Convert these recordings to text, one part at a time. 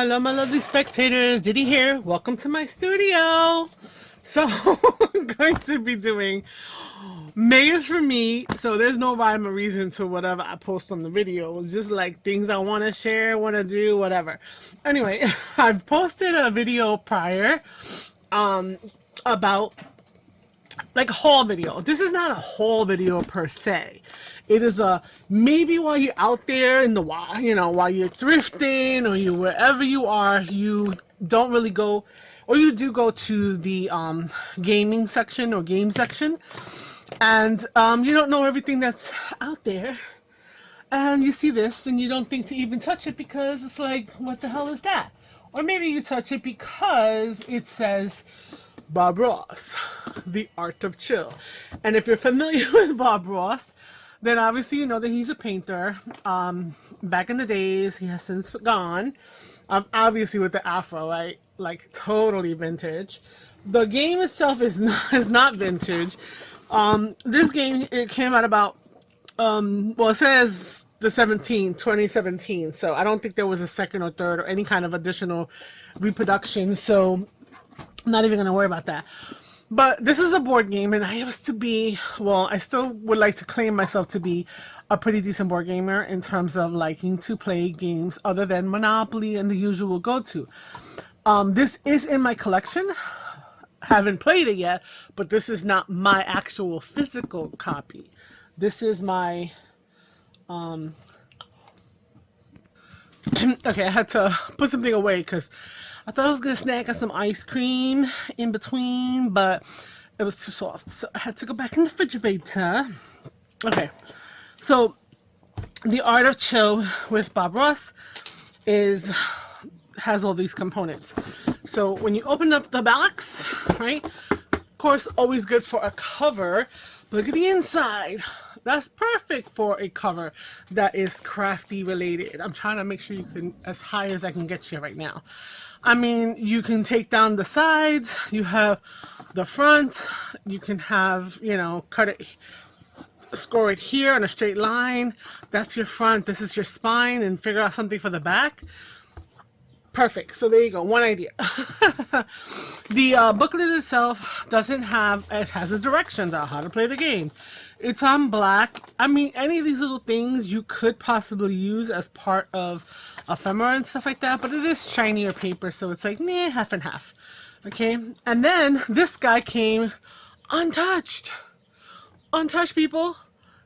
Hello my lovely spectators, Diddy here. Welcome to my studio. So I'm going to be doing May is for me, so there's no rhyme or reason to whatever I post on the video. It's just like things I want to share, want to do, whatever. Anyway, I've posted a video prior about like a haul video. This is not a haul video per se. It is a maybe while you're out there in the wild, you know, while you're thrifting or you wherever you are, you don't really go, or you do go to the gaming section or game section, and you don't know everything that's out there, and you see this and you don't think to even touch it because it's like, what the hell is that? Or maybe you touch it because it says Bob Ross, The Art of Chill. And if you're familiar with Bob Ross, then obviously you know that he's a painter. Back in the days, he has since gone. Obviously with the afro, right? Like totally vintage. The game itself is not vintage. This game, it came out about, well, it says the 2017. So I don't think there was a second or third or any kind of additional reproduction. So I'm not even going to worry about that. But this is a board game, and I used to be, well, I still would like to claim myself to be a pretty decent board gamer in terms of liking to play games other than Monopoly and the usual go-to. This is in my collection. Haven't played it yet, but this is not my actual physical copy. This is my, okay, I had to put something away because I thought I was going to snack on some ice cream in between, but it was too soft, so I had to go back in the refrigerator. Okay, so The Art of Chill with Bob Ross has all these components. So when you open up the box, right, of course, always good for a cover. Look at the inside. That's perfect for a cover that is crafty related. I'm trying to make sure you can, as high as I can get you right now. I mean, you can take down the sides, you have the front, you can have, you know, cut it, score it here on a straight line. That's your front, this is your spine, and figure out something for the back. Perfect. So there you go, one idea. The booklet itself doesn't have, it has the directions on how to play the game. It's on black. I mean, any of these little things you could possibly use as part of ephemera and stuff like that, but it is shinier paper, so it's like, meh, half and half. Okay, and then this guy came untouched. Untouched, people.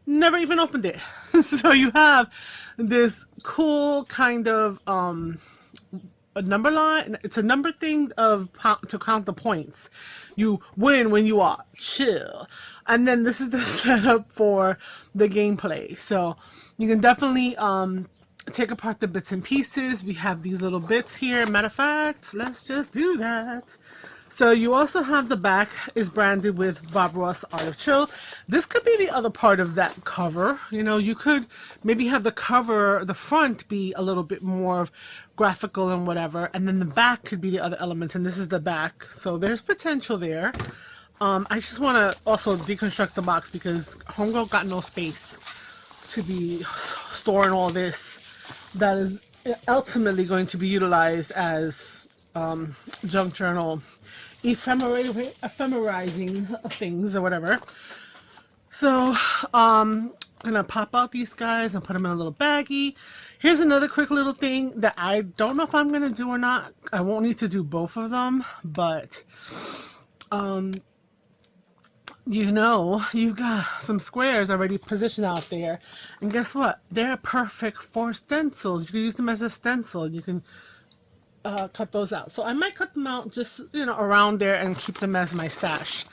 Never even opened it. So you have this cool kind of a number line. It's a number thing of to count the points. You win when you are chill. And then this is the setup for the gameplay. So you can definitely take apart the bits and pieces. We have these little bits here. Matter of fact, let's just do that. So you also have the back is branded with Bob Ross Art of Chill. This could be the other part of that cover. You know, you could maybe have the cover, the front be a little bit more graphical and whatever, and then the back could be the other elements, and this is the back. So there's potential there. I just want to also deconstruct the box because Homegirl got no space to be storing all this that is ultimately going to be utilized as junk journal ephemerizing things or whatever. So I'm gonna pop out these guys and put them in a little baggie. Here's another quick little thing that I don't know if I'm gonna do or not. I won't need to do both of them, but you know, you've got some squares already positioned out there, and guess what? They're perfect for stencils. You can use them as a stencil. You can cut those out. So I might cut them out just, you know, around there and keep them as my stash.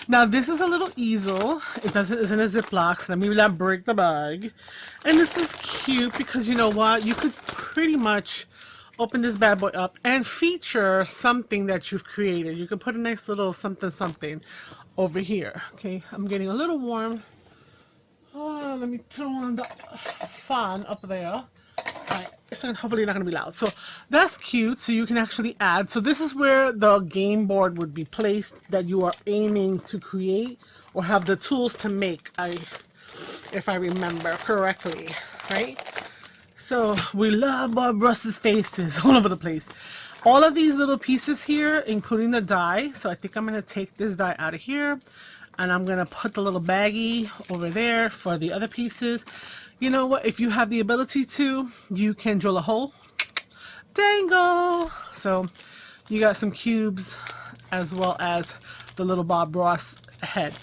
Now this is a little easel. It isn't a Ziploc, so let me not break the bag. And this is cute because you know what? You could pretty much open this bad boy up and feature something that you've created. You can put a nice little something over here. Okay, I'm getting a little warm. Oh, let me turn on the fan up there. Alright, it's hopefully not going to be loud. So that's cute. So you can actually add. So this is where the game board would be placed that you are aiming to create or have the tools to make, if I remember correctly, right? So we love Bob Ross's faces all over the place. All of these little pieces here, including the die. So I think I'm going to take this die out of here. And I'm going to put the little baggie over there for the other pieces. You know what? If you have the ability to, you can drill a hole. Dangle! So you got some cubes as well as the little Bob Ross head.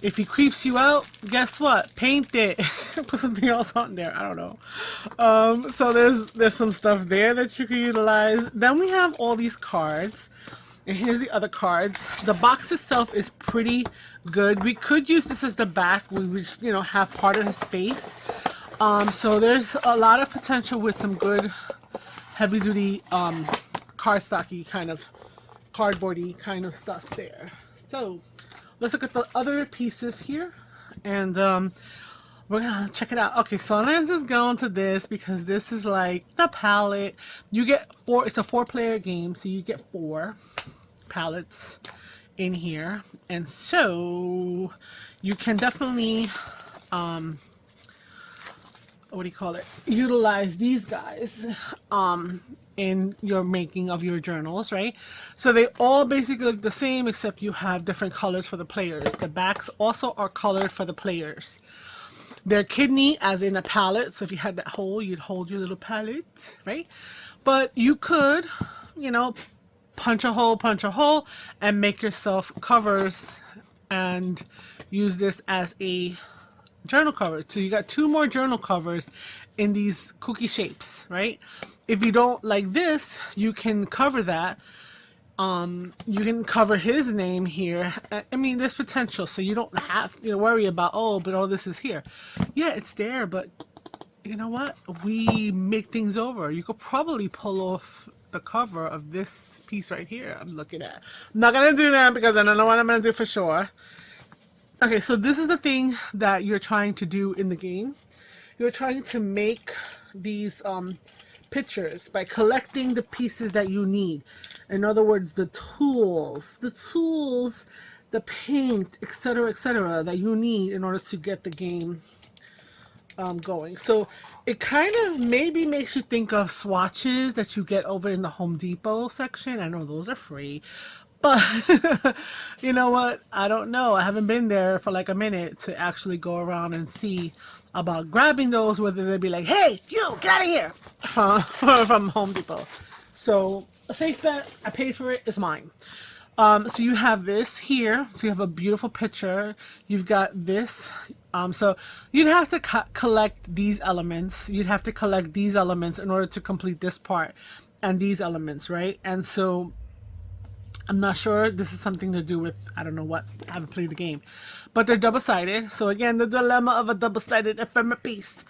If he creeps you out, guess what? Paint it. Put something else on there. I don't know. So there's some stuff there that you can utilize. Then we have all these cards. And here's the other cards. The box itself is pretty good. We could use this as the back. We would just, you know, have part of his face. So there's a lot of potential with some good heavy-duty cardstocky kind of cardboardy kind of stuff there. So let's look at the other pieces here, and we're gonna check it out. Okay, so let's just go into this because this is like the palette. You get 4. It's a 4-player game, so you get 4 palettes in here, and so you can definitely what do you call it? Utilize these guys in your making of your journals, right? So they all basically look the same, except you have different colors for the players. The backs also are colored for the players. They're kidney, as in a palette. So if you had that hole, you'd hold your little palette, right? But you could, you know, punch a hole, and make yourself covers and use this as a journal cover. So you got 2 more journal covers in these cookie shapes, right? If you don't like this, you can cover that. You can cover his name here. I mean, there's potential, so you don't have to worry about, oh, but all this is here. Yeah, it's there, but you know what? We make things over. You could probably pull off the cover of this piece right here I'm looking at. I'm not gonna do that because I don't know what I'm gonna do for sure. Okay, so this is the thing that you're trying to do in the game. You're trying to make these pictures by collecting the pieces that you need. In other words, the tools, the paint, etc., that you need in order to get the game going. So it kind of maybe makes you think of swatches that you get over in the Home Depot section. I know those are free. But you know what? I don't know. I haven't been there for like a minute to actually go around and see about grabbing those, whether they'd be like, hey, you, get out of here from Home Depot. So a safe bet, I paid for it, it's mine. So you have this here. So you have a beautiful picture. You've got this. So you'd have to collect these elements. You'd have to collect these elements in order to complete this part and these elements, right? And so I'm not sure. This is something to do with, I don't know what. I haven't played the game. But they're double-sided. So again, the dilemma of a double-sided ephemera piece.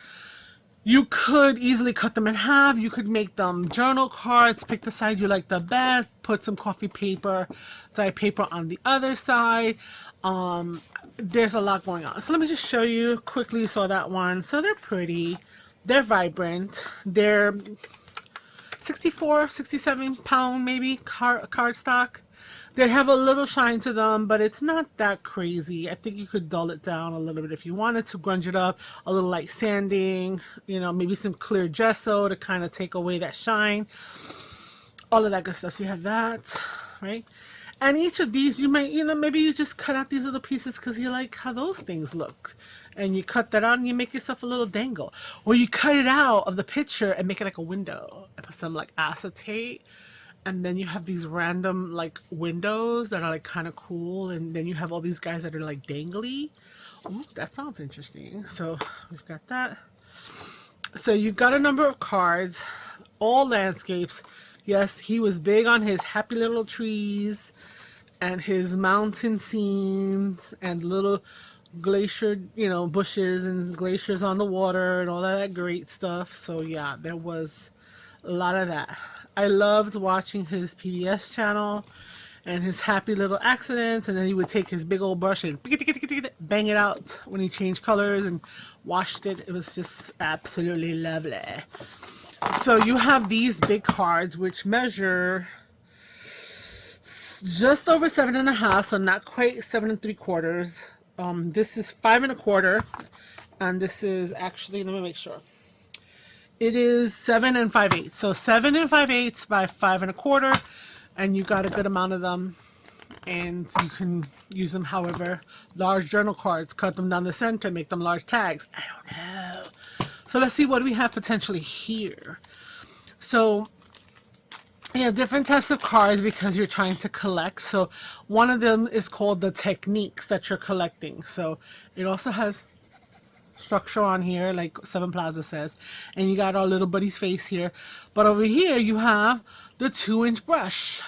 You could easily cut them in half. You could make them journal cards. Pick the side you like the best. Put some coffee paper, dye paper on the other side. There's a lot going on. So let me just show you quickly. You saw that one. So they're pretty. They're vibrant. They're 64, 67 pound maybe cardstock. They have a little shine to them, but it's not that crazy. I think you could dull it down a little bit if you wanted to, grunge it up, a little light sanding, you know, maybe some clear gesso to kind of take away that shine. All of that good stuff. So you have that, right? And each of these, you might, you know, maybe you just cut out these little pieces because you like how those things look. And you cut that out and you make yourself a little dangle. Or you cut it out of the picture and make it like a window. And put some like acetate. And then you have these random like windows that are like kind of cool. And then you have all these guys that are like dangly. Ooh, that sounds interesting. So we've got that. So you've got a number of cards. All landscapes. Yes, he was big on his happy little trees. And his mountain scenes. And little glacier, you know, bushes and glaciers on the water. And all that great stuff. So yeah, there was a lot of that. I loved watching his PBS channel and his happy little accidents, and then he would take his big old brush and bang it out when he changed colors and washed it. It was just absolutely lovely. So you have these big cards which measure just over 7.5, so not quite 7 3/4. This is 5 1/4, and this is actually, let me make sure. It is 7 5/8. So 7 5/8 by 5 1/4, and you got a good amount of them. And you can use them however. Large journal cards, cut them down the center, make them large tags. I don't know. So let's see what we have potentially here. So you have different types of cards because you're trying to collect. So one of them is called the techniques that you're collecting. So it also has structure on here like Seven Plaza says, and you got our little buddy's face here. But over here you have the 2-inch brush,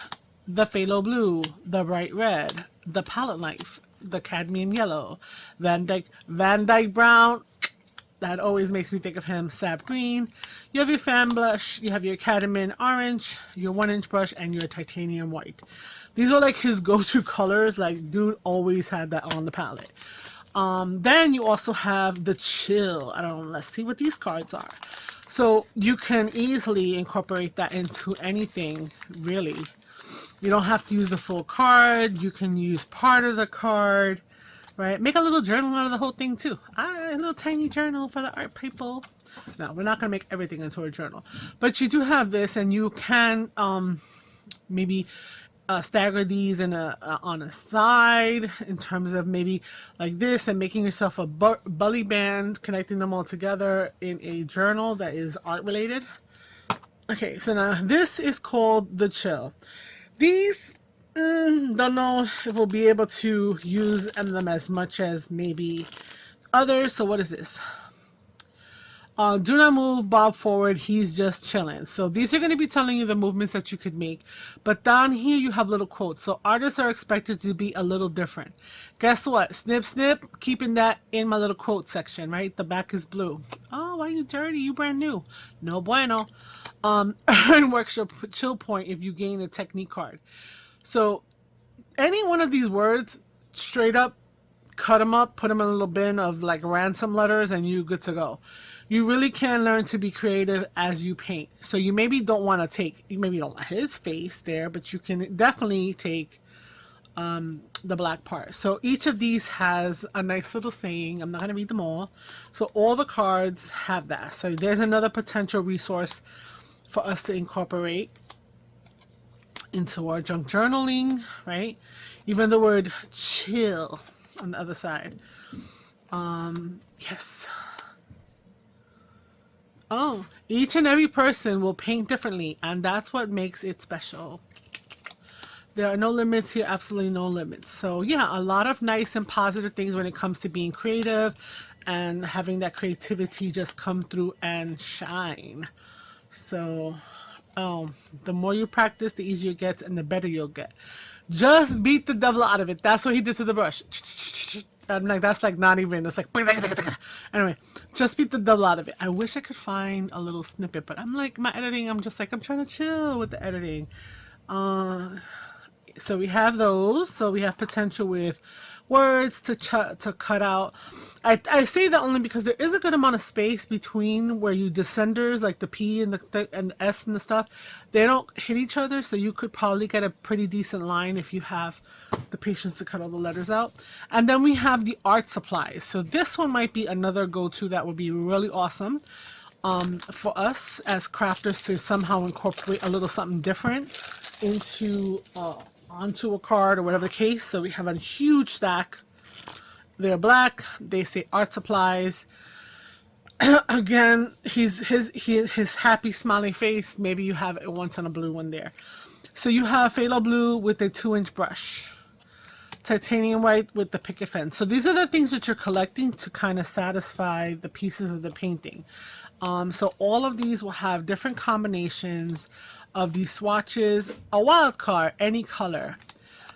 the phthalo blue, the bright red, the palette knife, the cadmium yellow, Van Dyke brown, that always makes me think of him, sap green. You have your fan blush, you have your cadmium orange, your 1-inch brush, and your titanium white. These are like his go-to colors. Like, dude always had that on the palette. Then you also have the chill. I don't know, let's see what these cards are. So you can easily incorporate that into anything, really. You don't have to use the full card. You can use part of the card, right? Make a little journal out of the whole thing too. A little tiny journal for the art people. No, we're not going to make everything into a journal. But you do have this, and you can maybe stagger these in on a side in terms of maybe like this, and making yourself a belly band, connecting them all together in a journal that is art related. Okay, so now this is called the chill. These, don't know if we'll be able to use them as much as maybe others. So what is this? Do not move, bob forward, he's just chilling. So these are going to be telling you the movements that you could make. But down here you have little quotes. So artists are expected to be a little different. Guess what? Snip, snip, keeping that in my little quote section, right? The back is blue. Oh, why are you dirty? You brand new. No bueno. Earn workshop chill point if you gain a technique card. So any one of these words, straight up, cut them up, put them in a little bin of like ransom letters, and you're good to go. You really can learn to be creative as you paint. So you maybe don't want to take, you maybe don't want his face there, but you can definitely take the black part. So each of these has a nice little saying. I'm not going to read them all. So all the cards have that. So there's another potential resource for us to incorporate into our junk journaling, right? Even the word chill on the other side. Yes. Oh, each and every person will paint differently, and that's what makes it special. There are no limits here, absolutely no limits. So yeah, a lot of nice and positive things when it comes to being creative and having that creativity just come through and shine. So, the more you practice, the easier it gets and the better you'll get. Just beat the devil out of it. That's what he did to the brush. I'm like, that's like not even, it's like, anyway, just beat the devil out of it. I wish I could find a little snippet, but I'm like, my editing, I'm just like, I'm trying to chill with the editing. So we have those. So we have potential with words to cut out. I say that only because there is a good amount of space between where you descenders, like the P and the S and the stuff, they don't hit each other. So you could probably get a pretty decent line if you have the patience to cut all the letters out. And then we have the art supplies. So this one might be another go-to that would be really awesome for us as crafters to somehow incorporate a little something different into onto a card or whatever the case. So we have a huge stack. They're black. They say art supplies. Again, his happy smiling face. Maybe you have it once on a blue one there. So you have phthalo blue with a 2-inch brush, titanium white with the picket fence. So these are the things that you're collecting to kind of satisfy the pieces of the painting. So all of these will have different combinations of these swatches. A wild card, any color.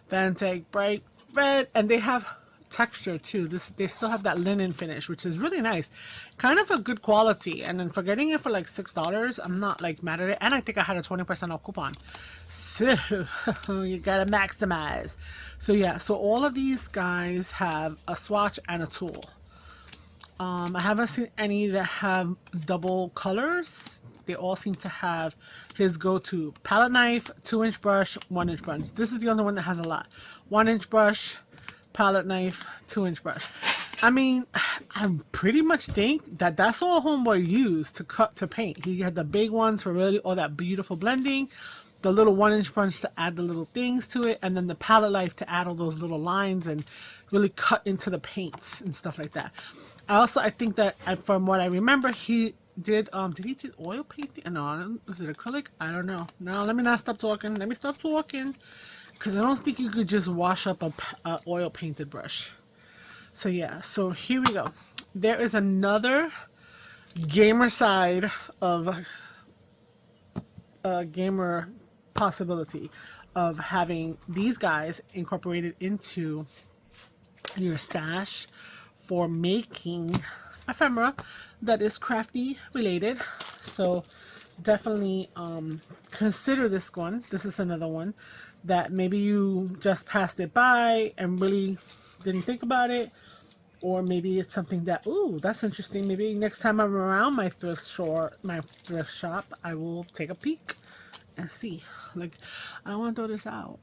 Van Dyke bright red, and they have texture too. They still have that linen finish, which is really nice, kind of a good quality. And then for getting it for like $6, I'm not like mad at it. And I think I had a 20% off coupon, so you gotta maximize. So yeah, so all of these guys have a swatch and a tool. I haven't seen any that have double colors. They all seem to have his go-to palette knife, 2-inch brush, 1-inch brush. This is the only one that has a lot. 1-inch brush, palette knife, 2-inch brush. I mean, I pretty much think that that's all Homeboy used to paint. He had the big ones for really all that beautiful blending, the little 1-inch punch to add the little things to it, and then the palette knife to add all those little lines and really cut into the paints and stuff like that. I think that from what I remember, he did he do oil painting? No, was it acrylic? I don't know. No, let me not stop talking. Let me stop talking, because I don't think you could just wash up a oil painted brush. So yeah, so here we go. There is another gamer side of gamer possibility of having these guys incorporated into your stash for making ephemera that is crafty related. So definitely consider this one. This is another one that maybe you just passed it by and really didn't think about it. Or maybe it's something that, ooh, that's interesting. Maybe next time I'm around my thrift shop, I will take a peek and see. Like, I don't want to throw this out.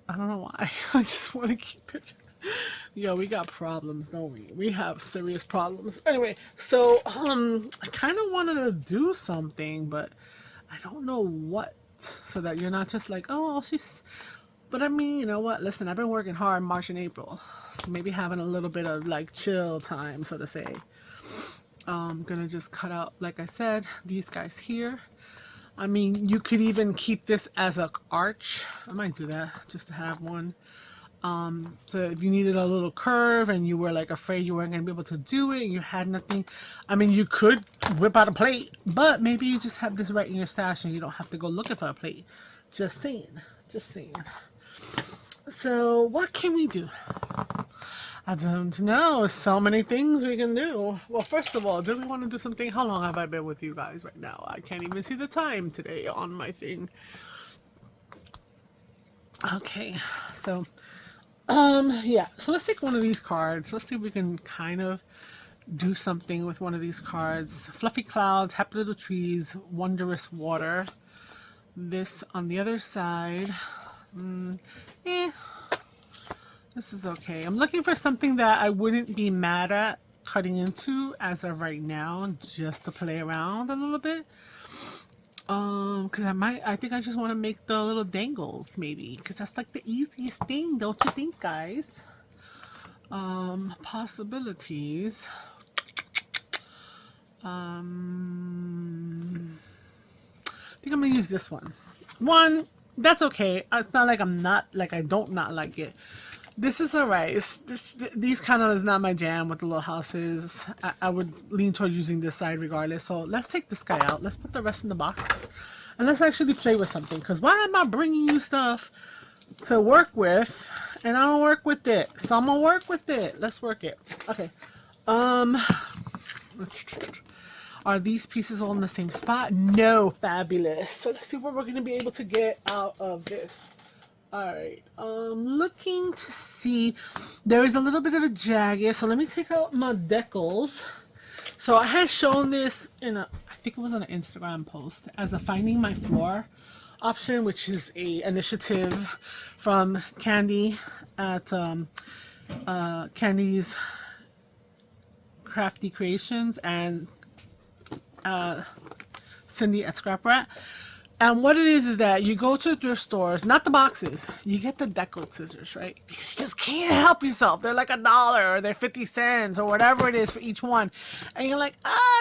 I don't know why. I just want to keep it. Yo, we got problems, don't we? We have serious problems. Anyway, so I kind of wanted to do something, but I don't know what. So that you're not just like, oh, she's... But I mean, you know what? Listen, I've been working hard in March and April. So maybe having a little bit of like chill time, so to say. I'm gonna just cut out, like I said, these guys here. I mean, you could even keep this as an arch. I might do that just to have one. So if you needed a little curve and you were like afraid you weren't gonna be able to do it and you had nothing, I mean, you could whip out a plate, but maybe you just have this right in your stash and you don't have to go looking for a plate. Just saying, just saying. So what can we do? I don't know. So many things we can do. Well, first of all, do we want to do something? How long have I been with you guys right now? I can't even see the time today on my thing. Okay, so yeah, so let's take one of these cards. Let's see if we can kind of do something with one of these cards. Fluffy clouds, happy little trees, wondrous water. This on the other side, this is okay. I'm looking for something that I wouldn't be mad at cutting into as of right now, just to play around a little bit. Because I think I just want to make the little dangles, maybe, because that's like the easiest thing, don't you think, guys? Possibilities. I think I'm gonna use this one. That's okay. It's not like I don't not like it. This is alright. These kind of is not my jam with the little houses. I would lean toward using this side regardless. So let's take this guy out. Let's put the rest in the box. And let's actually play with something. Because why am I bringing you stuff to work with and I don't work with it? So I'm going to work with it. Let's work it. Okay. Are these pieces all in the same spot? No. Fabulous. So let's see what we're going to be able to get out of this. Alright, looking to see, there is a little bit of a jagged, so let me take out my decals. So I had shown this in I think it was on an Instagram post, as a Finding My Floor option, which is a initiative from Candy at Candy's Crafty Creations and Cindy at Scrap Rat. And what it is that you go to thrift stores, not the boxes, you get the decal scissors, right? Because you just can't help yourself. They're like $1 or they're 50 cents or whatever it is for each one. And you're like,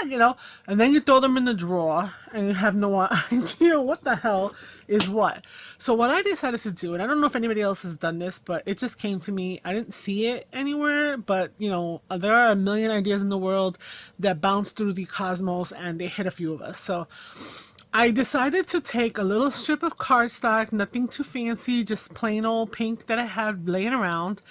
you know, and then you throw them in the drawer and you have no idea what the hell is what. So what I decided to do, and I don't know if anybody else has done this, but it just came to me. I didn't see it anywhere, but you know, there are a million ideas in the world that bounce through the cosmos and they hit a few of us. So I decided to take a little strip of cardstock, nothing too fancy, just plain old pink that I had laying around,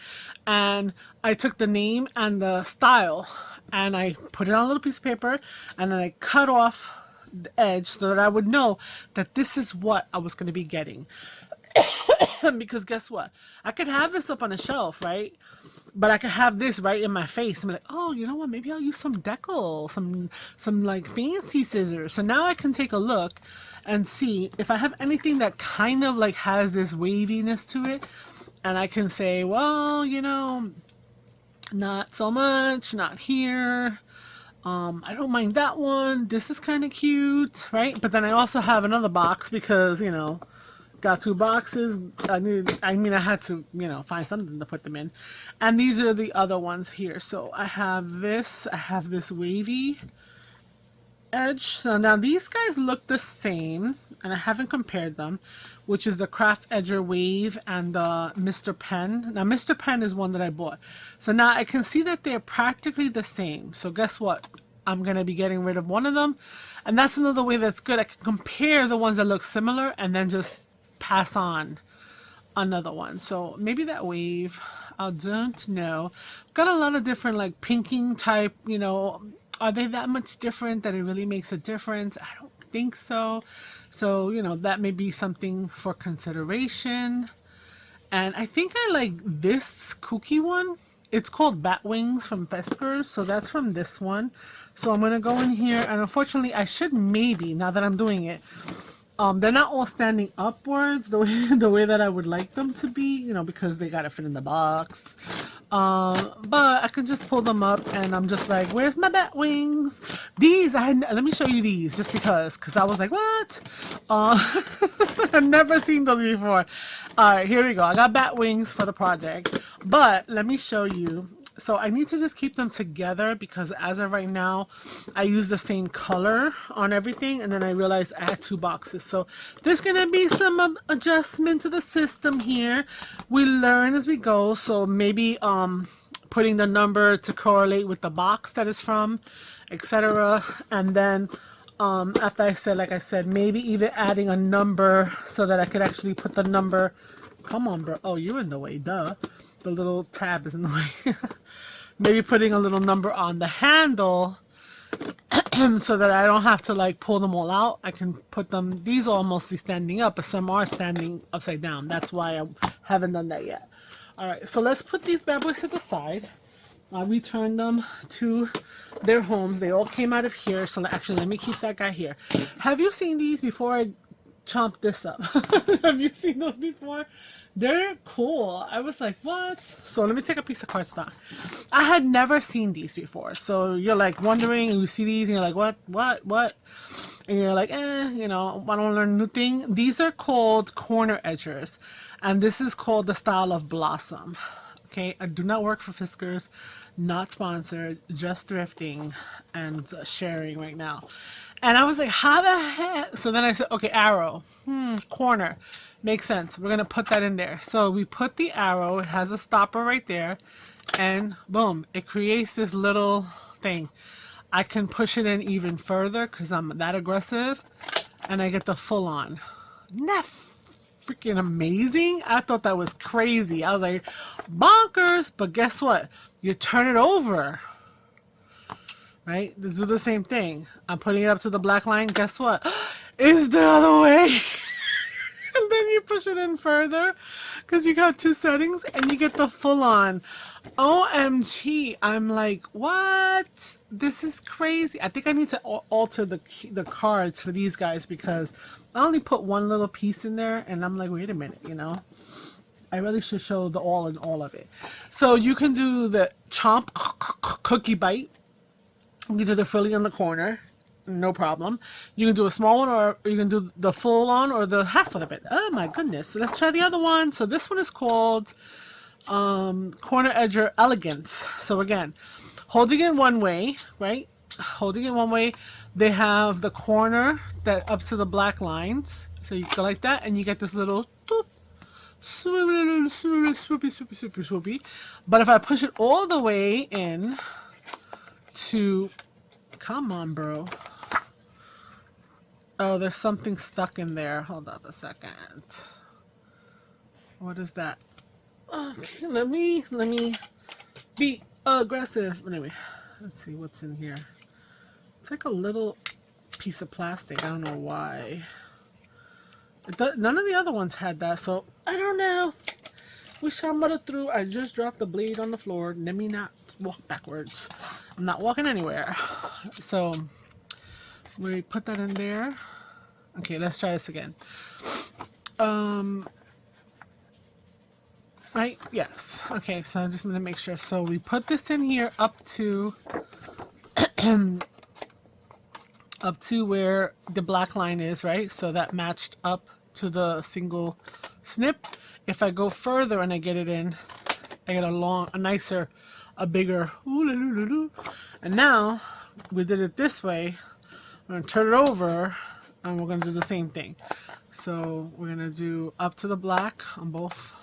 and I took the name and the style and I put it on a little piece of paper and then I cut off the edge so that I would know that this is what I was going to be getting. Because guess what? I could have this up on a shelf, right? But I could have this right in my face. I'm like, oh, you know what? Maybe I'll use some decal, some like fancy scissors. So now I can take a look and see if I have anything that kind of like has this waviness to it. And I can say, well, you know, Not so much, not here. I don't mind that one. This is kind of cute, right? But then I also have another box because, you know, got 2 boxes. I had to, you know, find something to put them in. And these are the other ones here. So I have this wavy edge. So now these guys look the same, and I haven't compared them, which is the Craft Edger Wave and the Mr. Pen. Now Mr. Pen is one that I bought. So now I can see that they're practically the same. So guess what? I'm going to be getting rid of one of them. And that's another way that's good. I can compare the ones that look similar and then just pass on another one. So maybe that wave, I don't know. Got a lot of different like pinking type, you know. Are they that much different that it really makes a difference? I don't think so. So, you know, that may be something for consideration. And I think I like this kooky one. It's called Bat Wings from Fiskars. So that's from this one. So I'm going to go in here. And unfortunately, I should maybe, now that I'm doing it, they're not all standing upwards the way that I would like them to be, you know, because they got to fit in the box. But I can just pull them up and I'm just like, where's my bat wings? These, let me show you these just because I was like, what? I've never seen those before. All right, here we go. I got bat wings for the project, but let me show you. So I need to just keep them together because as of right now, I use the same color on everything. And then I realized I had 2 boxes. So there's going to be some adjustment to the system here. We learn as we go. So maybe putting the number to correlate with the box that is from, etc. And then after I said, like I said, maybe even adding a number so that I could actually put the number. Come on, bro. Oh, you're in the way. Duh. The little tab is in the way. Maybe putting a little number on the handle so that I don't have to like pull them all out. I can put them, these are mostly standing up, but some are standing upside down. That's why I haven't done that yet. All right, so let's put these bad boys to the side. I'll return them to their homes. They all came out of here. So actually, let me keep that guy here. Have you seen these before I chomp this up? Have you seen those before? They're cool. I was like, what? So let me take a piece of cardstock. I had never seen these before. So you're like wondering, and you see these and you're like, what? And you're like, you know, I don't learn a new thing. These are called corner edgers. And this is called the style of Blossom. Okay, I do not work for Fiskars, not sponsored, just thrifting and sharing right now. And I was like, how the heck? So then I said, okay, arrow, corner. Makes sense. We're going to put that in there. So we put the arrow. It has a stopper right there. And boom, it creates this little thing. I can push it in even further because I'm that aggressive. And I get the full on. Isn't that freaking amazing? I thought that was crazy. I was like, bonkers. But guess what? You turn it over. Right? Just do the same thing. I'm putting it up to the black line. Guess what? It's the other way. And then you push it in further because you got 2 settings and you get the full on. OMG. I'm like, what? This is crazy. I think I need to alter the cards for these guys because I only put one little piece in there and I'm like, wait a minute, you know? I really should show the all in all of it. So you can do the chomp cookie bite. You can do the frilly in the corner. No problem. You can do a small one or you can do the full on or the half of it. Oh my goodness. So let's try the other one. So this one is called Corner Edger Elegance. So again, holding it one way, right? Holding it one way, they have the corner that up to the black lines. So you go like that and you get this little doop, swoopy. But if I push it all the way in to, come on, bro. Oh, there's something stuck in there. Hold on a second. What is that? Okay, let me be aggressive. Anyway, let's see what's in here. It's like a little piece of plastic. I don't know why. None of the other ones had that, so I don't know. We shall muddle through. I just dropped the blade on the floor. Let me not walk backwards. I'm not walking anywhere. So we put that in there. Okay, let's try this again. Right? Yes. Okay, so I'm just going to make sure. So we put this in here up to where the black line is, right? So that matched up to the single snip. If I go further and I get it in, I get a nicer, a bigger, and now we did it this way. I'm going to turn it over and we're going to do the same thing. So we're going to do up to the black on both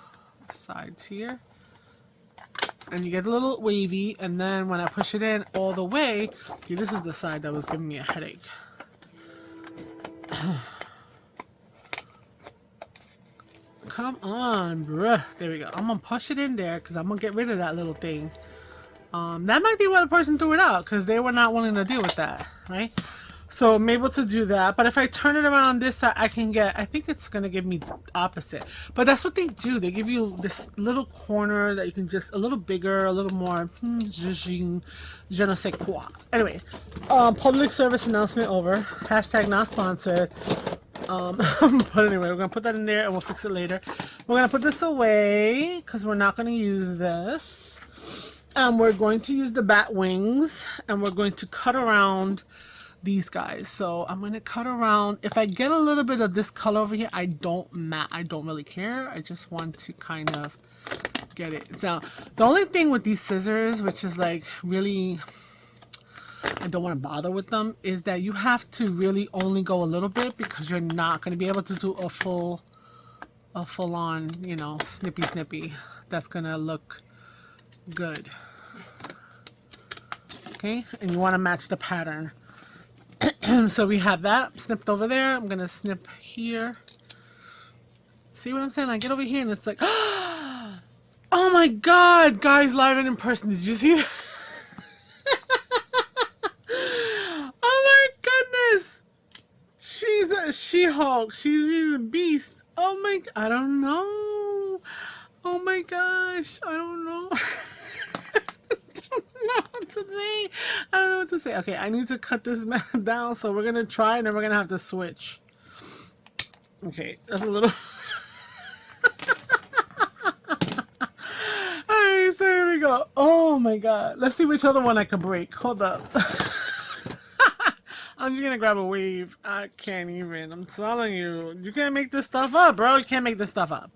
sides here. And you get a little wavy, and then when I push it in all the way, okay, this is the side that was giving me a headache. Come on, bruh. There we go. I'm gonna push it in there because I'm gonna get rid of that little thing. That might be why the person threw it out, because they were not willing to deal with that, right? So I'm able to do that, but if I turn it around on this side, I can get, I think it's going to give me opposite. But that's what they do. They give you this little corner that you can just, a little bigger, a little more, je ne sais quoi. Anyway, public service announcement over. Hashtag not sponsored. But anyway, we're going to put that in there and we'll fix it later. We're going to put this away because we're not going to use this. And we're going to use the bat wings and we're going to cut around these guys. So I'm going to cut around. If I get a little bit of this color over here, I don't really care. I just want to kind of get it. Now, the only thing with these scissors, which is like really, I don't want to bother with them, is that you have to really only go a little bit because you're not going to be able to do a full on, you know, snippy. That's going to look good. Okay, and you want to match the pattern. So we have that snipped over there. I'm gonna snip here. See what I'm saying? I get over here and it's like, oh my god, guys, live and in person. Did you see that? Oh my goodness, she's a She-Hulk. She's a beast. Oh my, I don't know. Oh my gosh, I don't know. I don't know what to say. Okay, I need to cut this down, so we're gonna try and then we're gonna have to switch. Okay, that's a little alright, so here we go. Oh my god, let's see which other one I can break. Hold up. I'm just gonna grab a wave. I can't even, I'm telling you, you can't make this stuff up, bro. You can't make this stuff up.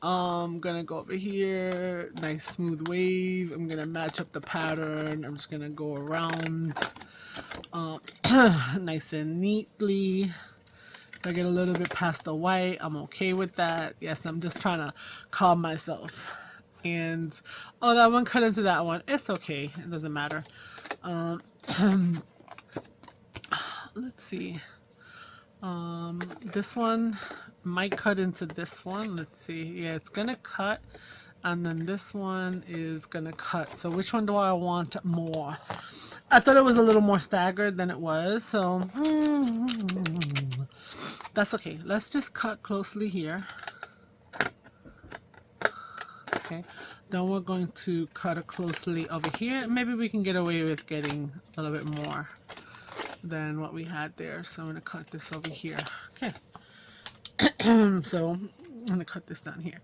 I'm gonna go over here, nice smooth wave. I'm gonna match up the pattern. I'm just gonna go around nice and neatly. If I get a little bit past the white, I'm okay with that. Yes, I'm just trying to calm myself. And oh, that one cut into that one. It's okay, it doesn't matter. Let's see. This one might cut into this one. Let's see. Yeah, it's gonna cut, and then this one is gonna cut. So which one do I want more? I thought it was a little more staggered than it was, so that's okay. Let's just cut closely here. Okay, then we're going to cut it closely over here. Maybe we can get away with getting a little bit more than what we had there. So I'm gonna cut this over here. Okay. So I'm gonna cut this down here.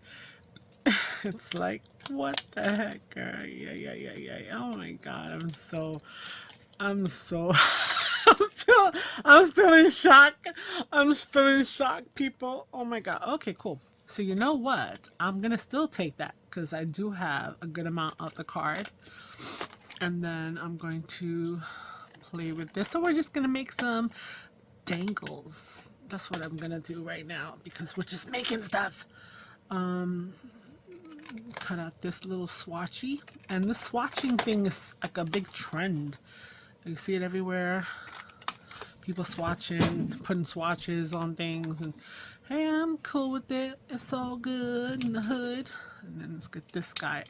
It's like, what the heck, girl? Yeah. Oh my god, I'm still I'm still in shock. I'm still in shock, people. Oh my god. Okay, cool. So you know what? I'm gonna still take that because I do have a good amount of the card. And then I'm going to play with this. So we're just gonna make some dangles. That's what I'm gonna do right now because we're just making stuff. Cut out this little swatchy, and this swatching thing is like a big trend. You see it everywhere. People swatching, putting swatches on things, and hey, I'm cool with it. It's all good in the hood. And then let's get this guy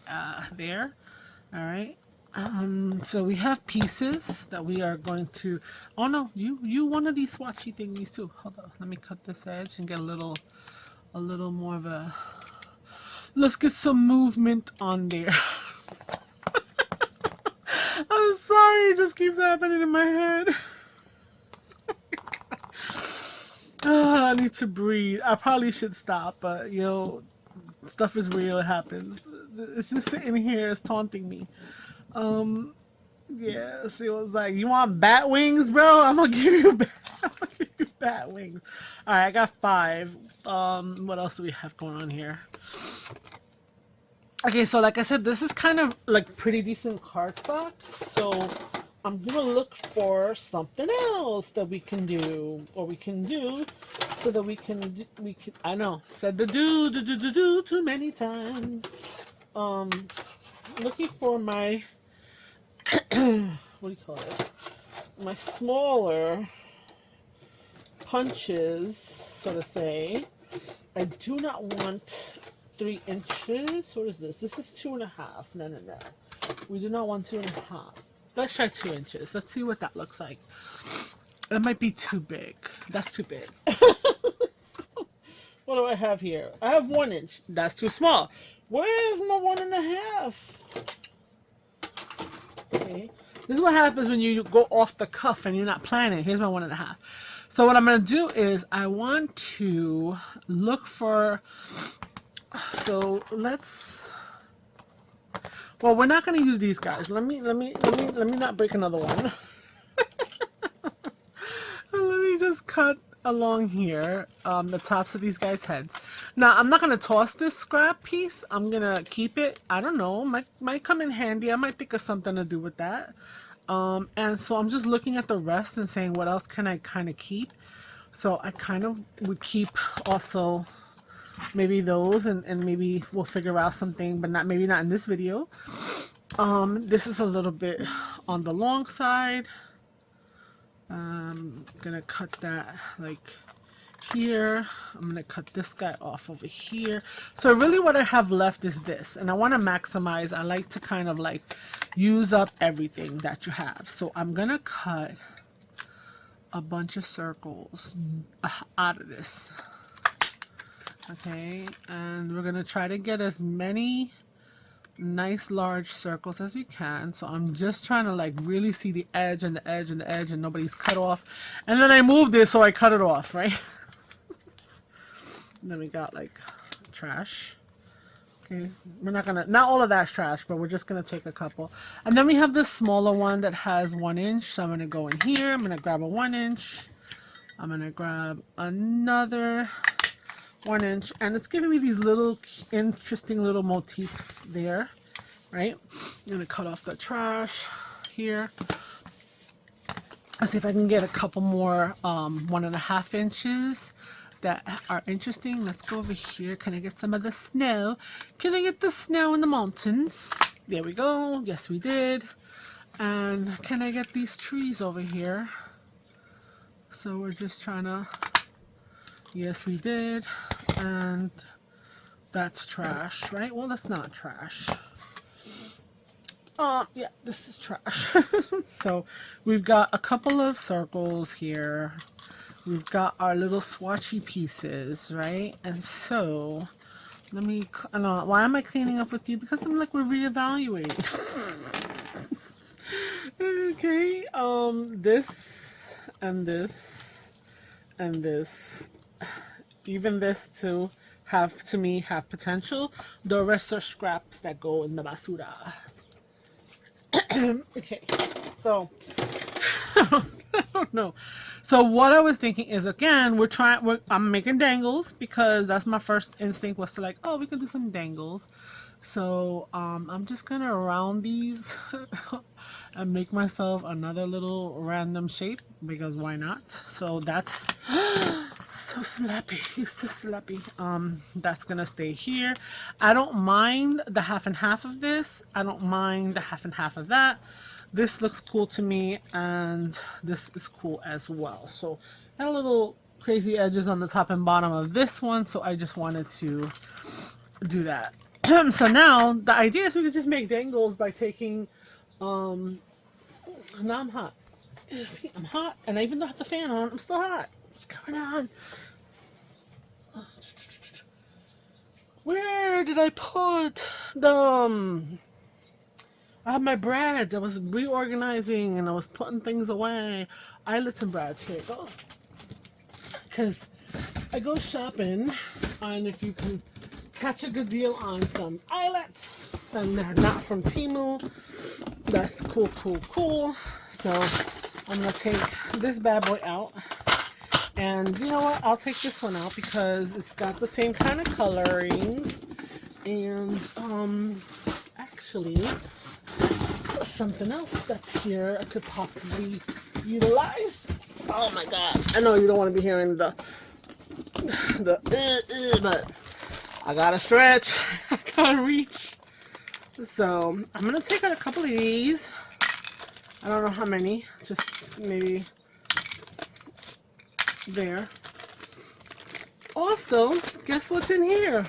there. All right. So we have pieces that we are going to. Oh no, you one of these swatchy thingies too. Hold on, let me cut this edge and get a little more of a. Let's get some movement on there. I'm sorry, it just keeps happening in my head. I need to breathe. I probably should stop, but you know, Stuff is real, it happens. It's just sitting here, it's taunting me. Yeah, she was like, you want bat wings, bro? I'm gonna give you bat wings. Alright, I got 5. What else do we have going on here? Okay, so like I said, this is kind of like pretty decent cardstock. So I'm gonna look for something else that we can do, or we can do, so that we can I know, said the do too many times. Looking for my what do you call it? My smaller punches, so to say. I do not want 3 inches. What is this? This is 2.5. No. We do not want 2.5. Let's try 2 inches. Let's see what that looks like. That might be too big. That's too big. What do I have here? I have 1 inch. That's too small. Where's my 1.5? Okay. This is what happens when you go off the cuff and you're not planning. Here's my 1.5. So what I'm going to do is I want to look for, so let's, well, we're not going to use these guys. Let me not break another one. Let me just cut along here, the tops of these guys' heads. Now, I'm not going to toss this scrap piece. I'm going to keep it. I don't know. Might come in handy. I might think of something to do with that. And so I'm just looking at the rest and saying, what else can I kind of keep? So I kind of would keep also maybe those, and maybe we'll figure out something, but maybe not in this video. This is a little bit on the long side. I'm gonna cut that like here. I'm gonna cut this guy off over here. So really what I have left is this, and I want to maximize. I like to kind of like use up everything that you have. So I'm gonna cut a bunch of circles out of this. Okay, and we're gonna try to get as many nice large circles as we can. So I'm just trying to like really see the edge and the edge and the edge, and nobody's cut off. And then I moved it, so I cut it off, right? And then we got like trash. Okay, we're not gonna, not all of that's trash, but we're just gonna take a couple. And then we have this smaller one that has 1 inch. So I'm gonna go in here. I'm gonna grab a 1 inch. I'm gonna grab another 1 inch, and it's giving me these little interesting little motifs there, right? I'm gonna cut off the trash here. Let's see if I can get a couple more 1.5 inches that are interesting. Let's go over here. Can I get some of the snow? Can I get the snow in the mountains? There we go. Yes, we did. And can I get these trees over here? So we're just trying to, yes, we did. And that's trash, right? Well, that's not trash. Yeah, this is trash. So we've got a couple of circles here. We've got our little swatchy pieces, right? And so let me, why am I cleaning up with you? Because I'm like, we're reevaluating. Okay, this and this and this, even this to have, to me, have potential. The rest are scraps that go in the basura. Okay, so I don't know. So what I was thinking is, again, I'm making dangles because that's my first instinct, was to like, oh, we can do some dangles. So I'm just gonna round these and make myself another little random shape, because why not? So that's so slappy, so slappy. That's gonna stay here. I don't mind the half and half of this. I don't mind the half and half of that. This looks cool to me, and this is cool as well. So got a little crazy edges on the top and bottom of this one, so I just wanted to do that. So now the idea is we could just make dangles by taking now I'm hot. See, I'm hot, and I even don't have the fan on. I'm still hot. What's going on? Where did I put them? I have my brads. I was reorganizing and I was putting things away. Eyelets and brads. Here it goes. Because I go shopping, and if you can catch a good deal on some eyelets, and they're not from Temu. That's cool, cool, cool. So I'm gonna take this bad boy out, and you know what? I'll take this one out because it's got the same kind of colorings, and actually something else that's here I could possibly utilize. Oh my god! I know you don't want to be hearing the but I gotta stretch. I gotta reach. So I'm gonna take out a couple of these. I don't know how many, just maybe there. Also, guess what's in here?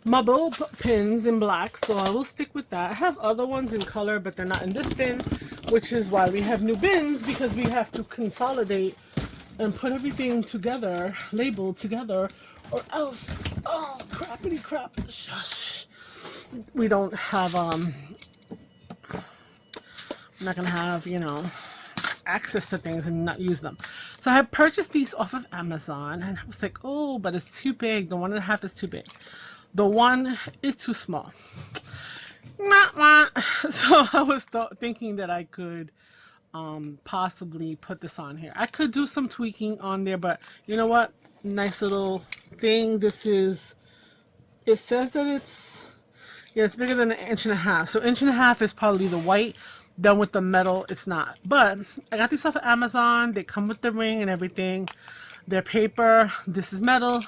My bowl pins in black, so I will stick with that. I have other ones in color, but they're not in this bin, which is why we have new bins, because we have to consolidate and put everything together, labeled together, or else, oh, crappity crap, shush. We don't have, we're not gonna have, you know, access to things and not use them. So I have purchased these off of Amazon, and I was like, oh, but it's too big. The 1.5 is too big. The one is too small. So I was thinking that I could possibly put this on here. I could do some tweaking on there, but you know what? Nice little thing. This is, it says that it's, yeah, it's bigger than 1.5 inches. So 1.5 inches is probably the white. Done with the metal, it's not. But I got these off of Amazon. They come with the ring and everything. They're paper. This is metal.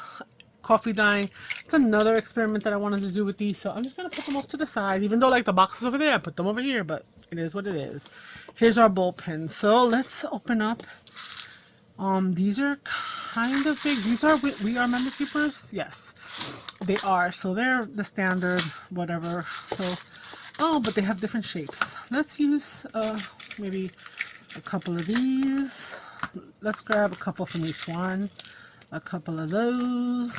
Coffee dyeing. It's another experiment that I wanted to do with these, so I'm just gonna put them off to the side. Even though like the box is over there, I put them over here, but it is what it is. Here's our bowl pins. So let's open up. These are kind of big. These are we are memory keepers. Yes, they are. So they're the standard whatever. So oh, but they have different shapes. Let's use maybe a couple of these. Let's grab a couple from each one. A couple of those.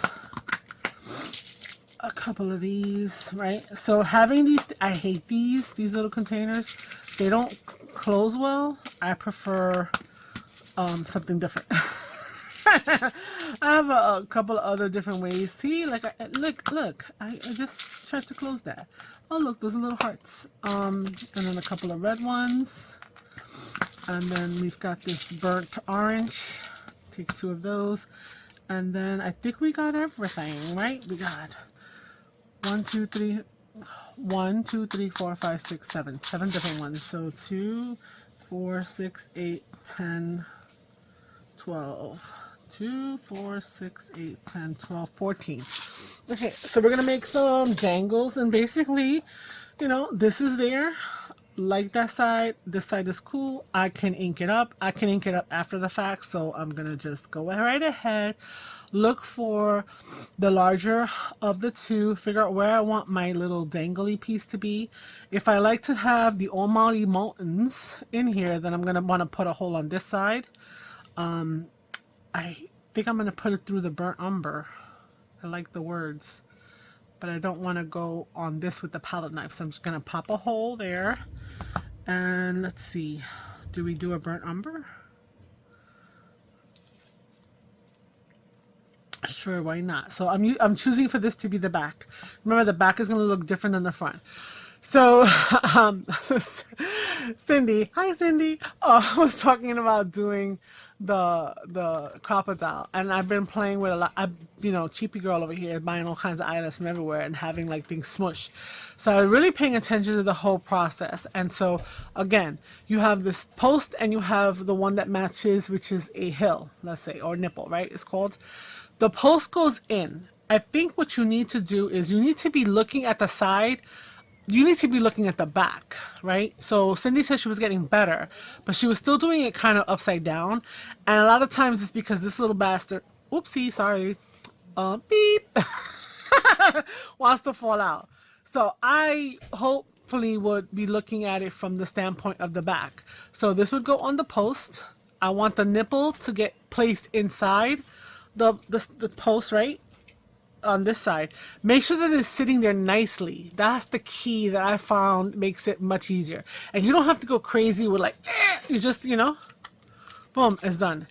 A couple of these, right? So having these, I hate these little containers. They don't close well. I prefer something different. I have a couple of other different ways. See, like, look, I just tried to close that. Oh, look, those are little hearts. And then a couple of red ones. And then we've got this burnt orange. Take 2 of those. And then I think we got everything, right? We got 1, 2, 3, 4, 5, 6, 7. 7 different ones. So 2, 4, 6, 8, 10, 12. 2, 4, 6, 8, 10, 12, 14. Okay, so we're gonna make some dangles, and basically, you know, this is there. Like that side, this side is cool. I can ink it up. I can ink it up after the fact, so I'm gonna just go right ahead, look for the larger of the two, figure out where I want my little dangly piece to be. If I like to have the Almighty Mountains in here, then I'm gonna want to put a hole on this side. I think I'm gonna put it through the burnt umber. I like the words, but I don't want to go on this with the palette knife, so I'm just gonna pop a hole there. And let's see, do we do a burnt umber? Sure, why not? So I'm choosing for this to be the back. Remember, the back is going to look different than the front. So Cindy, hi Cindy. I was talking about doing the crocodile, and I've been playing with a lot. You know, cheapy girl over here buying all kinds of eyelets from everywhere and having like things smush. So I'm really paying attention to the whole process. And so again, you have this post and you have the one that matches, which is a hill, let's say, or nipple, right? It's called. The post goes in. I think what you need to do is you need to be looking at the side. You need to be looking at the back, right? So Cindy said she was getting better, but she was still doing it kind of upside down. And a lot of times it's because this little bastard, oopsie, sorry, beep, wants to fall out. So I hopefully would be looking at it from the standpoint of the back. So this would go on the post. I want the nipple to get placed inside the post, right? On this side. Make sure that it's sitting there nicely. That's the key that I found makes it much easier. And you don't have to go crazy with like, you just, you know, boom, it's done.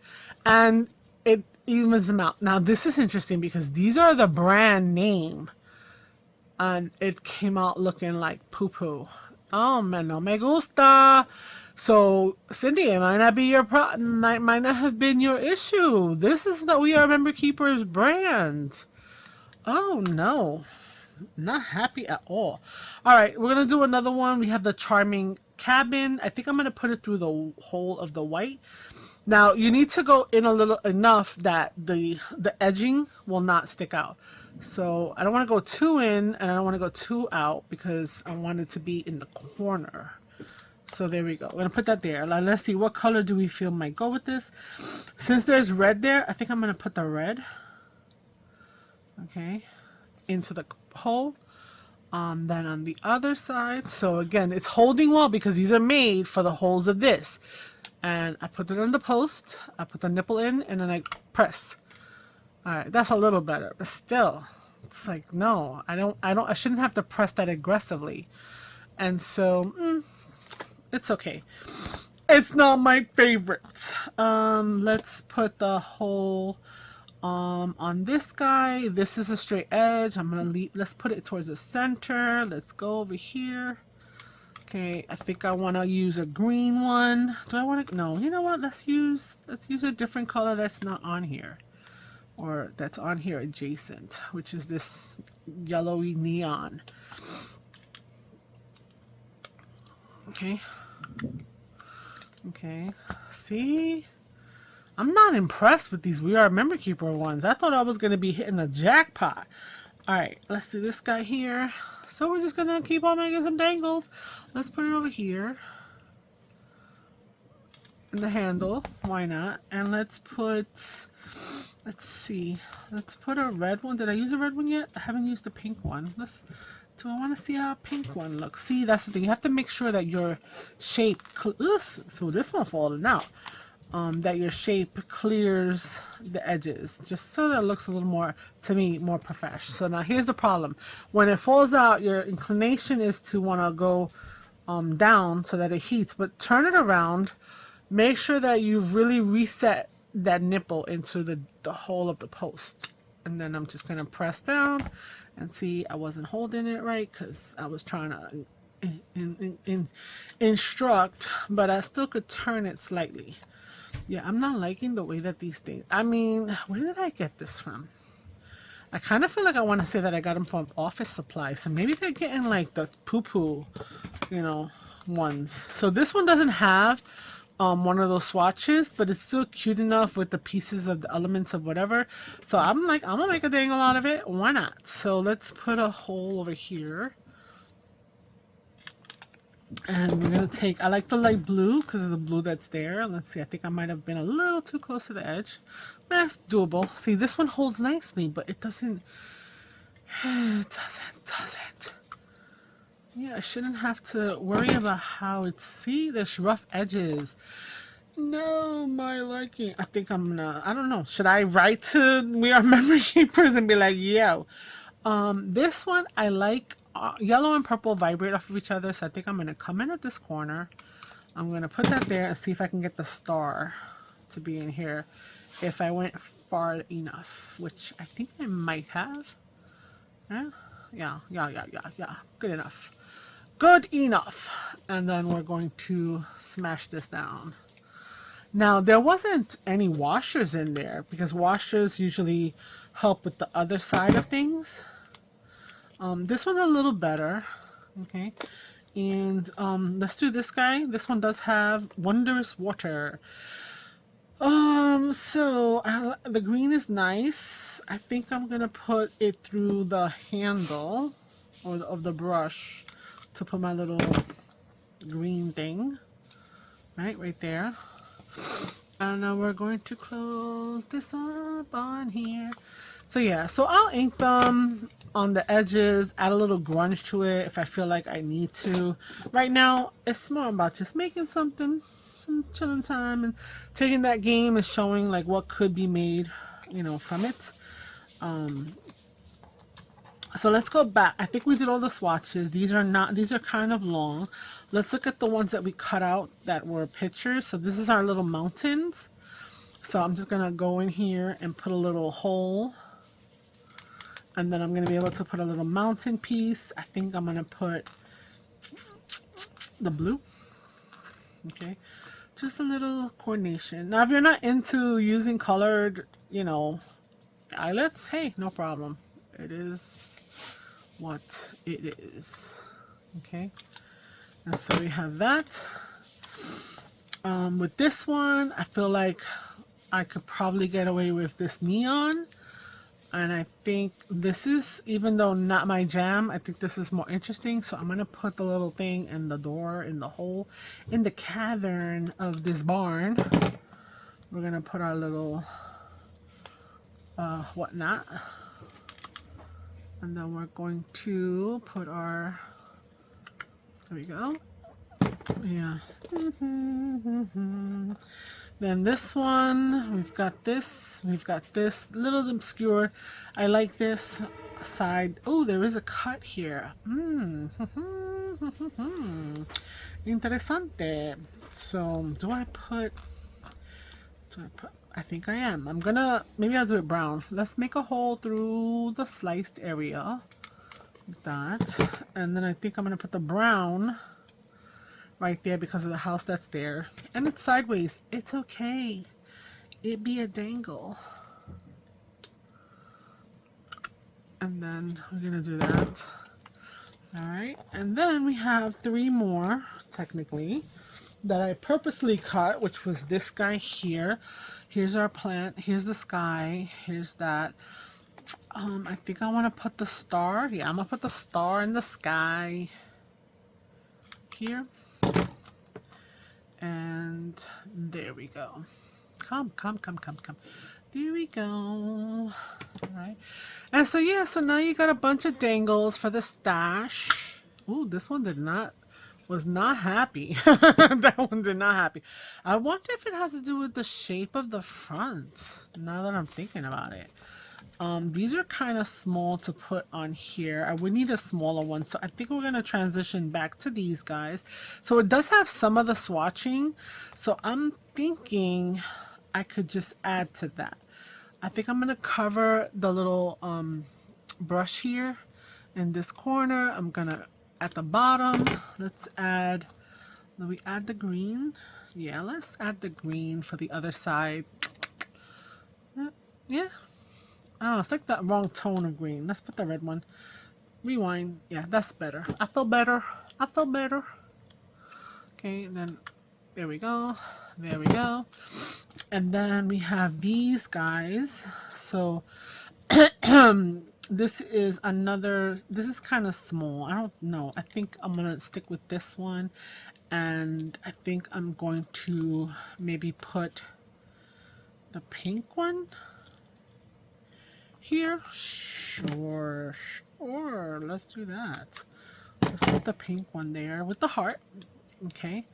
And it evens them out. Now this is interesting because these are the brand name and it came out looking like poo-poo. Oh, man, no me gusta. So, Cindy, it might not be your might not have been your issue. This is the We Are Member Keepers brand. Oh, no. Not happy at all. All right, we're going to do another one. We have the Charming Cabin. I think I'm going to put it through the hole of the white. Now, you need to go in a little enough that the edging will not stick out. So I don't want to go too in and I don't want to go too out because I want it to be in the corner. So there we go. We're going to put that there. Now, let's see, what color do we feel might go with this? Since there's red there, I think I'm going to put the red, okay, into the hole. Then on the other side, so again, it's holding well because these are made for the holes of this. And I put it on the post, I put the nipple in, and then I press. Alright, that's a little better, but still, it's like, no, I shouldn't have to press that aggressively. And so, it's okay. It's not my favorite. Let's put the hole on this guy. This is a straight edge. I'm gonna leave, let's put it towards the center. Let's go over here. Okay, I think I want to use a green one. Do I want to? No, you know what? Let's use a different color that's not on here, or that's on here adjacent, which is this yellowy neon. Okay. Okay. See, I'm not impressed with these We Are Member Keeper ones. I thought I was going to be hitting the jackpot. All right, let's do this guy here. So we're just going to keep on making some dangles. Let's put it over here. In the handle. Why not? And let's put, let's see. Let's put a red one. Did I use a red one yet? I haven't used the pink one. Do I want to see how a pink one looks? See, that's the thing. You have to make sure that your shape, so this one falling out. That your shape clears the edges, just so that it looks a little more, to me, more professional. So now here's the problem. When it falls out, your inclination is to want to go down so that it heats, but turn it around. Make sure that you've really reset that nipple into the hole of the post. And then I'm just going to press down and see, I wasn't holding it right because I was trying to instruct, but I still could turn it slightly. Yeah, I'm not liking the way that these things, I mean, where did I get this from? I kind of feel like I want to say that I got them from Office Supply. So maybe they're getting like the poo-poo, you know, ones. So this one doesn't have one of those swatches, but it's still cute enough with the pieces of the elements of whatever. So I'm like, I'm going to make a dangle out of it. Why not? So let's put a hole over here. And we're going to take, I like the light blue because of the blue that's there. Let's see, I think I might have been a little too close to the edge. That's doable. See, this one holds nicely, but it doesn't, doesn't. Yeah, I shouldn't have to worry about how it's, see, there's rough edges. No, my liking. I think I'm gonna, I don't know. Should I write to We Are Member Keepers and be like, yo, this one I like. Yellow and purple vibrate off of each other, so I think I'm going to come in at this corner. I'm going to put that there and see if I can get the star to be in here if I went far enough, which I think I might have. Yeah. Good enough. Good enough. And then we're going to smash this down. Now, there wasn't any washers in there because washers usually help with the other side of things. This one's a little better. Okay. And let's do this guy. This one does have Wondrous Water. So the green is nice. I think I'm gonna put it through the handle of the brush to put my little green thing. Right there. And now we're going to close this up on here. So yeah, so I'll ink them on the edges, add a little grunge to it if I feel like I need to. Right now, it's more about just making something, some chilling time, and taking that game and showing like what could be made, you know, from it. So let's go back. I think we did all the swatches. These are kind of long. Let's look at the ones that we cut out that were pictures. So this is our little mountains. So I'm just gonna go in here and put a little hole. And then I'm going to be able to put a little mountain piece. I think I'm going to put the blue. Okay. Just a little coordination. Now, if you're not into using colored, you know, eyelets, hey, no problem. It is what it is. Okay. And so we have that. With this one, I feel like I could probably get away with this neon. And I think this is, even though not my jam, I think this is more interesting. So I'm going to put the little thing in the door, in the hole, in the cavern of this barn. We're going to put our little whatnot. And then we're going to put our, there we go. Yeah. Then this one, we've got this, little obscure. I like this side. Oh, there is a cut here. Interesante. So, I think I am. I'm gonna, maybe I'll do it brown. Let's make a hole through the sliced area. Like that. And then I think I'm gonna put the brown right there because of the house that's there. And it's sideways. It's okay. It be a dangle. And then we're gonna do that. Alright. And then we have 3 more, technically, that I purposely cut, which was this guy here. Here's our plant. Here's the sky. Here's that. I think I want to put the star. Yeah, I'm gonna put the star in the sky here. And there we go. Come. There we go. All right. And so, yeah, so now you got a bunch of dangles for the stash. Ooh, this one was not happy. That one did not happy. I wonder if it has to do with the shape of the front, now that I'm thinking about it. These are kind of small to put on here. I would need a smaller one, so I think we're going to transition back to these guys. So it does have some of the swatching, so I'm thinking I could just add to that. I think I'm going to cover the little brush here in this corner. I'm going to, at the bottom, let's add, do we add the green? Yeah, let's add the green for the other side. Yeah. I don't know, it's like that wrong tone of green. Let's put the red one. Rewind. Yeah, that's better. I feel better. Okay, and then there we go. There we go. And then we have these guys. So this is another, this is kind of small. I don't know. I think I'm going to stick with this one. And I think I'm going to maybe put the pink one here. Sure, let's do that. Let's put the pink one there with the heart. Okay,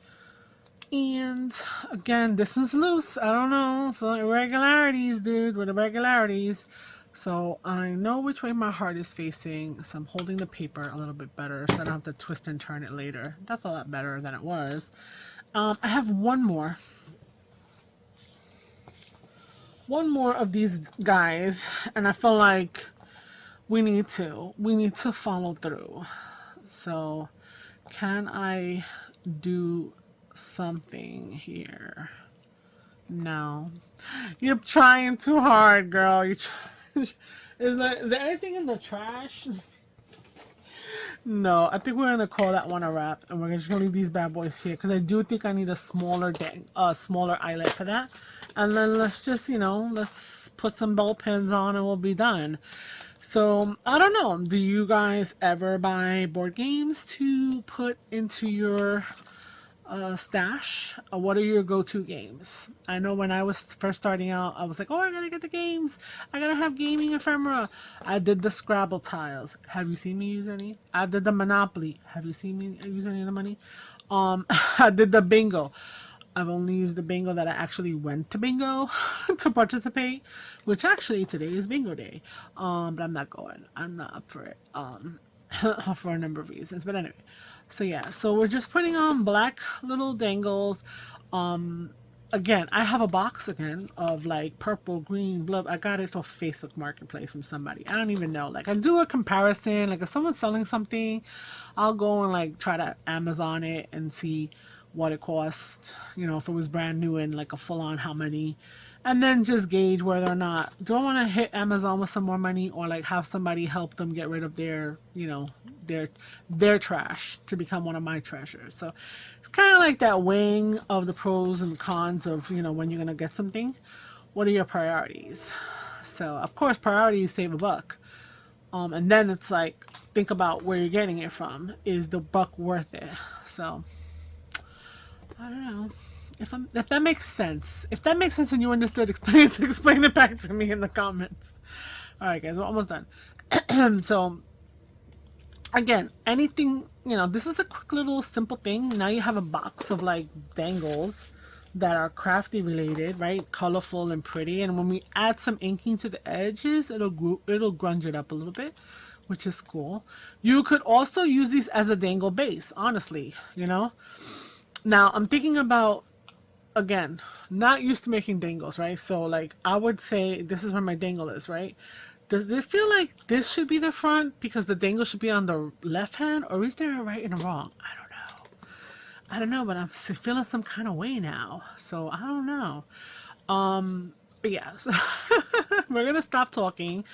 and again, this one's loose. I don't know, so irregularities, dude, with irregularities. So I know which way my heart is facing, so I'm holding the paper a little bit better so I don't have to twist and turn it later. That's a lot better than it was. I have one more of these guys, and I feel like we need to follow through. So can I do something here? No, you're trying too hard, girl. Is there anything in the trash? No, I think we're gonna call that one a wrap, and we're just gonna leave these bad boys here because I do think I need a smaller eyelet for that. And then let's just, you know, let's put some ball pins on and we'll be done. So I don't know, do you guys ever buy board games to put into your stash? What are your go-to games? I know when I was first starting out, I was like, oh, I gotta get the games. I gotta have gaming ephemera. I did the Scrabble tiles. Have you seen me use any? I did the Monopoly. Have you seen me use any of the money? I did the bingo. I've only used the bingo that I actually went to bingo to participate, which actually today is bingo day. But I'm not going. I'm not up for it. For a number of reasons. But anyway. So yeah, so we're just putting on black little dangles. again, I have a box again of like purple, green, blue. I got it off Facebook Marketplace from somebody. I don't even know. Like, I do a comparison. Like, if someone's selling something, I'll go and like try to Amazon it and see what it costs. You know, if it was brand new and like a full on how many. And then just gauge whether or not, do I want to hit Amazon with some more money, or like have somebody help them get rid of their, you know, their trash to become one of my treasures. So it's kind of like that weighing of the pros and cons of, you know, when you're going to get something. What are your priorities? So of course, priorities save a buck. And then it's like, think about where you're getting it from. Is the buck worth it? So I don't know. If that makes sense. If that makes sense and you understood, explain it back to me in the comments. Alright guys, we're almost done. So again, anything, you know, this is a quick little simple thing. Now you have a box of like dangles that are crafty related, right? Colorful and pretty. And when we add some inking to the edges, it'll grunge it up a little bit, which is cool. You could also use these as a dangle base, honestly, you know. Now I'm thinking about, again, not used to making dangles, right? So like I would say this is where my dangle is, right? Does it feel like this should be the front because the dangle should be on the left hand, or is there a right and a wrong? I don't know, but I'm feeling some kind of way now, so I don't know. But yeah, so we're gonna stop talking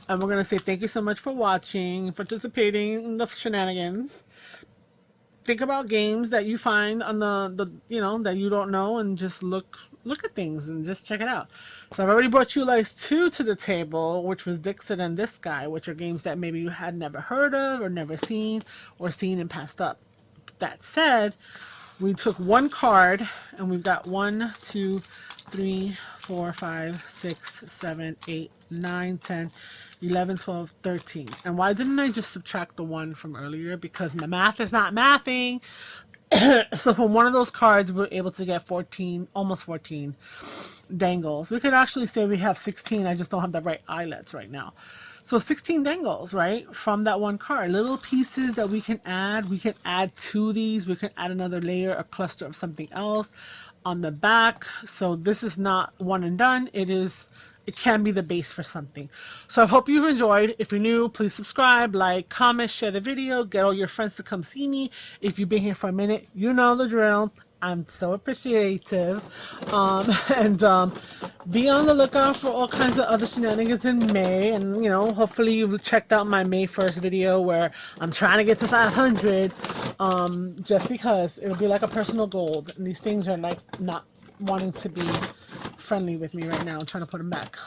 and we're gonna say thank you so much for watching, participating in the shenanigans. Think about games that you find on the you know, that you don't know, and just look at things and just check it out. So I've already brought you guys 2 to the table, which was Dixit and this guy, which are games that maybe you had never heard of or never seen, or seen and passed up. That said, we took 1 card and we've got 1, 2, 3, 4, 5, 6, 7, 8, 9, 10, 11, 12, 13. And why didn't I just subtract the 1 from earlier? Because my math is not mathing. So from one of those cards, we were able to get 14, almost 14 dangles. We could actually say we have 16. I just don't have the right eyelets right now. So 16 dangles, right? From that 1 card. Little pieces that we can add. We can add to these. We can add another layer, a cluster of something else on the back. So this is not one and done. It can be the base for something. So I hope you've enjoyed. If you're new, please subscribe, like, comment, share the video, get all your friends to come see me. If you've been here for a minute, you know the drill. I'm so appreciative. Be on the lookout for all kinds of other shenanigans in May. And, you know, hopefully you've checked out my May 1st video where I'm trying to get to 500. Just because it'll be like a personal goal. And these things are like not wanting to be friendly with me right now. I'm trying to put them back,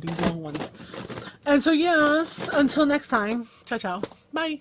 these long ones. And so yes, until next time, ciao ciao, bye.